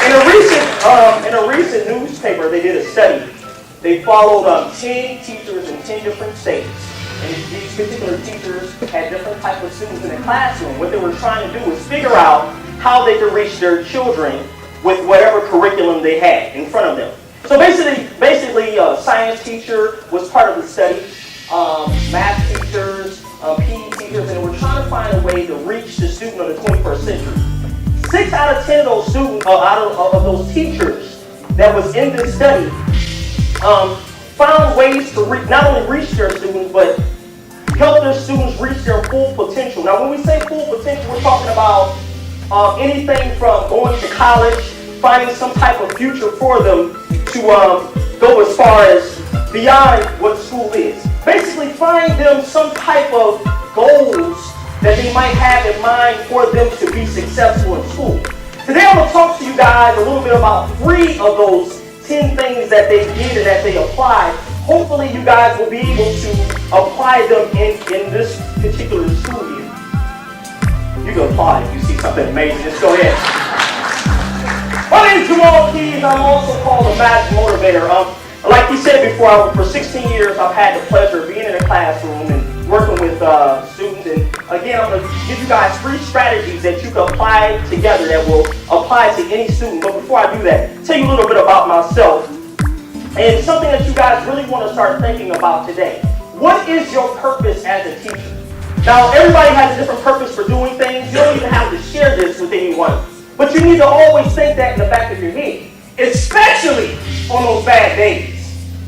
In a recent newspaper, they did a study. They followed 10 teachers in 10 different states. And these particular teachers had different types of students in the classroom. What they were trying to do was figure out how they could reach their children with whatever curriculum they had in front of them. So basically, science teacher was part of the study, math teachers, PE teachers, and they were trying to find a way to reach the student of the 21st century. 6 out of 10 of those students, of those teachers that was in this study, found ways to not only reach their students, but help their students reach their full potential. Now, when we say full potential, we're talking about anything from going to college, finding some type of future for them to go as far as beyond what school is. Basically, find them some type of goals that they might have in mind for them to be successful in school. Today, I'm going to talk to you guys a little bit about 3 of those 10 things that they did and that they applied. Hopefully, you guys will be able to apply them in this particular school year. You can applaud if you see something amazing. Just go ahead. My name is Jamal Keys. I'm also called a Math Motivator. Like we said before, for 16 years, I've had the pleasure of being in a classroom and working with students. And again, I'm going to give you guys 3 strategies that you can apply together that will apply to any student. But before I do that, tell you a little bit about myself and something that you guys really want to start thinking about today. What is your purpose as a teacher? Now, everybody has a different purpose for doing things. You don't even have to share this with anyone. But you need to always think that in the back of your head, especially on those bad days,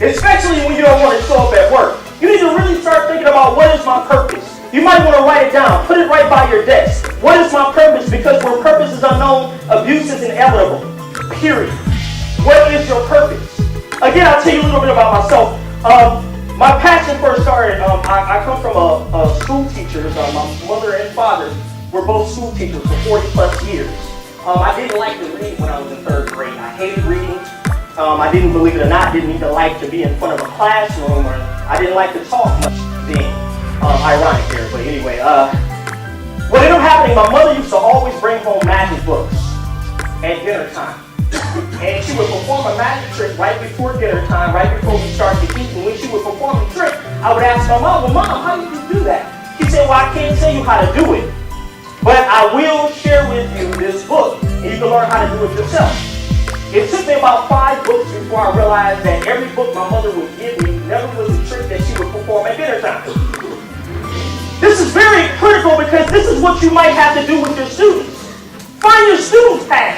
especially when you don't want to show up at work. You need to really start thinking about, what is my purpose? You might want to write it down. Put it right by your desk. What is my purpose? Because where purpose is unknown, abuse is inevitable. Period. What is your purpose? Again, I'll tell you a little bit about myself. My passion first started, I come from a school teachers. My mother and father were both school teachers for 40 plus years. I didn't like to read when I was in 3rd grade. I hated reading. I didn't, believe it or not, didn't even like to be in front of a classroom, or I didn't like to talk much then. Ironic here, but anyway. What ended up happening, my mother used to always bring home magic books at dinner time. And she would perform a magic trick right before dinner time, right before we started to eat. And when she would perform the trick, I would ask my mom, well, Mom, how did you do that? She said, well, I can't tell you how to do it, but I will share with you this book, and you can learn how to do it yourself. It took me about 5 books before I realized that every book my mother would give me never was a trick that she would perform at dinner time. This is very critical because this is what you might have to do with your students. Find your students' passion.